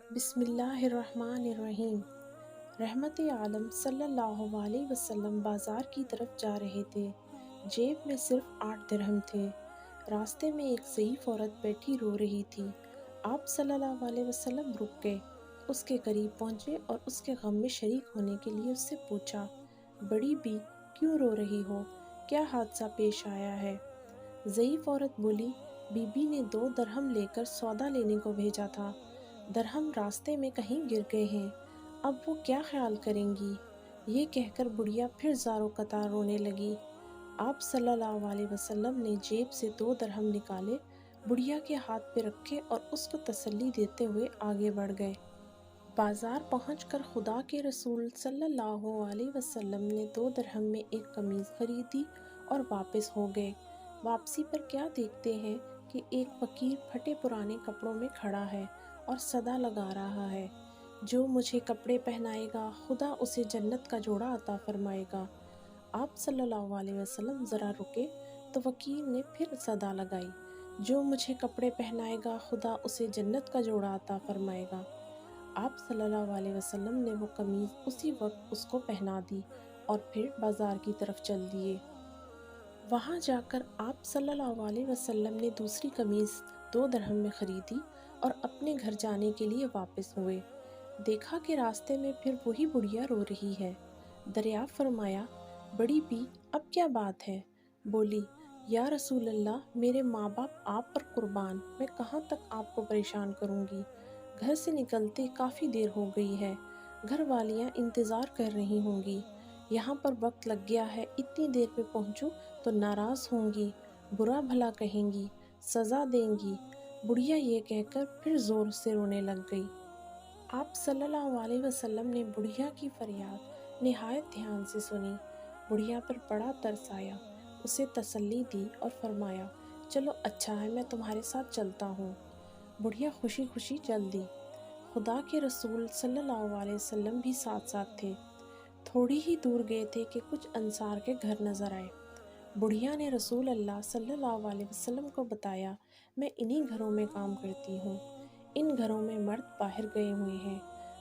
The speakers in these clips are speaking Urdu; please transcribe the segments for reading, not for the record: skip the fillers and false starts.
بسم اللہ الرحمن الرحیم۔ رحمت عالم صلی اللہ علیہ وسلم بازار کی طرف جا رہے تھے۔ جیب میں صرف 8 درہم تھے۔ راستے میں ایک ضعیف عورت بیٹھی رو رہی تھی۔ آپ صلی اللہ علیہ وسلم رک گئے، اس کے قریب پہنچے اور اس کے غم میں شریک ہونے کے لیے اس سے پوچھا، بڑی بی کیوں رو رہی ہو؟ کیا حادثہ پیش آیا ہے؟ ضعیف عورت بولی، بی بی نے 2 درہم لے کر سودا لینے کو بھیجا تھا، درہم راستے میں کہیں گر گئے ہیں، اب وہ کیا خیال کریں گی؟ یہ کہہ کر بڑھیا پھر زاروں قطار رونے لگی۔ آپ صلی اللہ علیہ وسلم نے جیب سے 2 درہم نکالے، بڑھیا کے ہاتھ پہ رکھے اور اس کو تسلی دیتے ہوئے آگے بڑھ گئے۔ بازار پہنچ کر خدا کے رسول صلی اللہ علیہ وسلم نے 2 درہم میں ایک قمیض خریدی اور واپس ہو گئے۔ واپسی پر کیا دیکھتے ہیں کہ ایک فقیر پھٹے پرانے کپڑوں میں کھڑا ہے اور صدا لگا رہا ہے، جو مجھے کپڑے پہنائے گا خدا اسے جنت کا جوڑا عطا فرمائے گا۔ آپ صلی اللہ علیہ وسلم ذرا رکے تو فقیر نے پھر صدا لگائی، جو مجھے کپڑے پہنائے گا خدا اسے جنت کا جوڑا عطا فرمائے گا۔ آپ صلی اللہ علیہ وسلم نے وہ قمیض اسی وقت اس کو پہنا دی اور پھر بازار کی طرف چل دیے۔ وہاں جا کر آپ صلی اللہ علیہ وسلم نے دوسری قمیض 2 درہم میں خریدی اور اپنے گھر جانے کے لیے واپس ہوئے۔ دیکھا کہ راستے میں پھر وہی بڑھیا رو رہی ہے۔ دریافت فرمایا، بڑی بی اب کیا بات ہے؟ بولی، یا رسول اللہ، میرے ماں باپ آپ پر قربان، میں کہاں تک آپ کو پریشان کروں گی؟ گھر سے نکلتے کافی دیر ہو گئی ہے، گھر والیاں انتظار کر رہی ہوں گی، یہاں پر وقت لگ گیا ہے، اتنی دیر میں پہنچوں تو ناراض ہوں گی، برا بھلا کہیں گی، سزا دیں گی۔ بڑھیا یہ کہہ کر پھر زور سے رونے لگ گئی۔ آپ صلی اللہ علیہ وسلم نے بڑھیا کی فریاد نہایت دھیان سے سنی۔ بڑھیا پر بڑا ترس آیا، اسے تسلی دی اور فرمایا، چلو اچھا ہے، میں تمہارے ساتھ چلتا ہوں۔ بڑھیا خوشی خوشی چل دی۔ خدا کے رسول صلی اللہ علیہ وسلم بھی ساتھ ساتھ تھے۔ تھوڑی ہی دور گئے تھے کہ کچھ انصار کے گھر نظر آئے۔ بڑھیا نے رسول اللہ صلی اللہ علیہ وسلم کو بتایا، میں انہی گھروں میں کام کرتی ہوں، ان گھروں میں مرد باہر گئے ہوئے ہیں،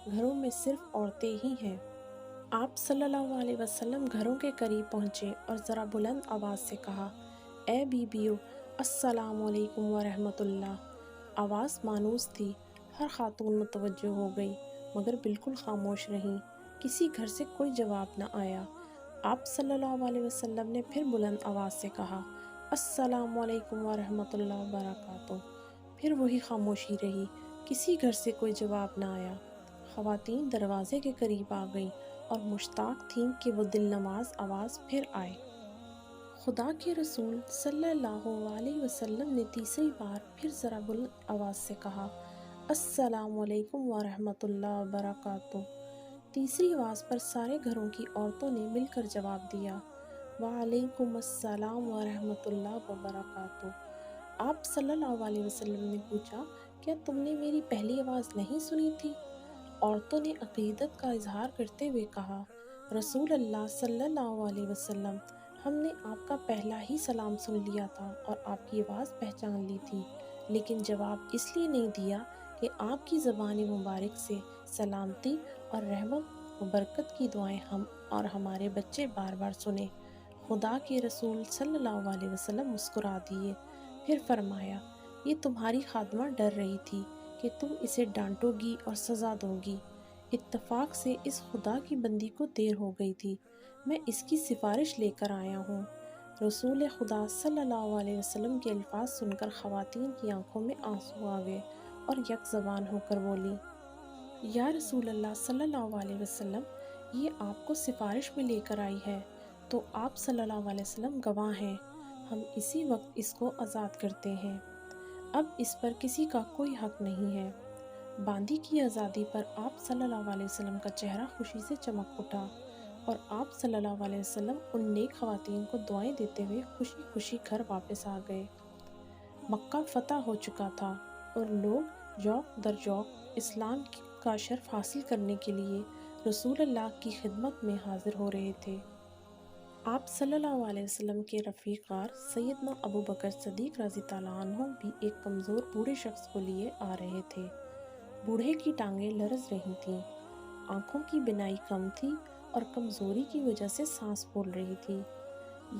گھروں میں صرف عورتیں ہی ہیں۔ آپ صلی اللہ علیہ وسلم گھروں کے قریب پہنچے اور ذرا بلند آواز سے کہا، اے بیویو، السلام علیکم ورحمۃ اللہ۔ آواز مانوس تھی، ہر خاتون متوجہ ہو گئی، مگر بالکل خاموش رہیں، کسی گھر سے کوئی جواب نہ آیا۔ آپ صلی اللہ علیہ وسلم نے پھر بلند آواز سے کہا، السلام علیکم ورحمۃ اللہ وبرکاتہ۔ پھر وہی خاموشی رہی، کسی گھر سے کوئی جواب نہ آیا۔ خواتین دروازے کے قریب آ گئیں اور مشتاق تھیں کہ وہ دل نواز آواز پھر آئے۔ خدا کے رسول صلی اللہ علیہ وسلم نے تیسری بار پھر ذرا بلند آواز سے کہا، السلام علیکم ورحمۃ اللہ وبرکاتہ۔ تیسری آواز پر سارے گھروں کی عورتوں نے مل کر جواب دیا، وعلیکم السلام ورحمۃ اللہ وبرکاتہ۔ آپ صلی اللہ علیہ وسلم نے پوچھا، کیا تم نے میری پہلی آواز نہیں سنی تھی؟ عورتوں نے عقیدت کا اظہار کرتے ہوئے کہا، رسول اللہ صلی اللہ علیہ وسلم، ہم نے آپ کا پہلا ہی سلام سن لیا تھا اور آپ کی آواز پہچان لی تھی، لیکن جواب اس لیے نہیں دیا کہ آپ کی زبان مبارک سے سلامتی اور رحمت و برکت کی دعائیں ہم اور ہمارے بچے بار بار سنیں۔ خدا کے رسول صلی اللہ علیہ وسلم مسکرا دیے، پھر فرمایا، یہ تمہاری خادمہ ڈر رہی تھی کہ تم اسے ڈانٹو گی اور سزا دو گی۔ اتفاق سے اس خدا کی بندی کو دیر ہو گئی تھی، میں اس کی سفارش لے کر آیا ہوں۔ رسول خدا صلی اللہ علیہ وسلم کے الفاظ سن کر خواتین کی آنکھوں میں آنسو آ گئے اور یک زبان ہو کر بولی، یا رسول اللہ صلی اللہ علیہ وسلم، یہ آپ کو سفارش میں لے کر آئی ہے، تو آپ صلی اللہ علیہ وسلم گواہ ہیں، ہم اسی وقت اس کو آزاد کرتے ہیں، اب اس پر کسی کا کوئی حق نہیں ہے۔ باندی کی آزادی پر آپ صلی اللہ علیہ وسلم کا چہرہ خوشی سے چمک اٹھا اور آپ صلی اللہ علیہ وسلم ان نیک خواتین کو دعائیں دیتے ہوئے خوشی خوشی گھر واپس آ گئے۔ مکہ فتح ہو چکا تھا اور لوگ جوق در جوق اسلام کا شرف حاصل کرنے کے لیے رسول اللہ کی خدمت میں حاضر ہو رہے تھے۔ آپ صلی اللہ علیہ وسلم کے رفیق غار سیدنا ابو بکر صدیق رضی اللہ عنہ بھی ایک کمزور بوڑھے شخص کو لیے آ رہے تھے۔ بوڑھے کی ٹانگیں لرز رہی تھیں، آنکھوں کی بینائی کم تھی اور کمزوری کی وجہ سے سانس پھول رہی تھی۔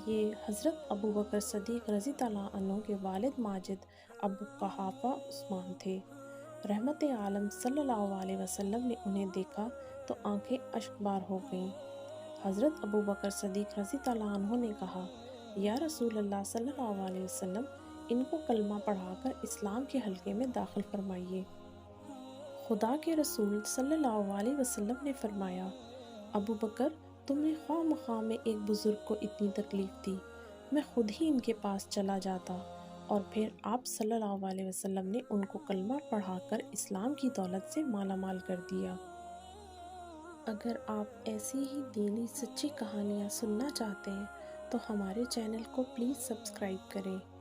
یہ حضرت ابو بکر صدیق رضی اللہ عنہ کے والد ماجد ابو قحافہ عثمان تھے۔ رحمت عالم صلی اللہ علیہ وسلم نے انہیں دیکھا تو آنکھیں اشک بار ہو گئیں۔ حضرت ابو بکر صدیق رضی اللہ عنہ نے کہا، یا رسول اللہ صلی اللہ علیہ وسلم، ان کو کلمہ پڑھا کر اسلام کے حلقے میں داخل فرمائیے۔ خدا کے رسول صلی اللہ علیہ وسلم نے فرمایا، ابو بکر، تم نے خواہ مخواہ میں ایک بزرگ کو اتنی تکلیف دی، میں خود ہی ان کے پاس چلا جاتا۔ اور پھر آپ صلی اللہ علیہ وسلم نے ان کو کلمہ پڑھا کر اسلام کی دولت سے مالا مال کر دیا۔ اگر آپ ایسی ہی دینی سچی کہانیاں سننا چاہتے ہیں تو ہمارے چینل کو پلیز سبسکرائب کریں۔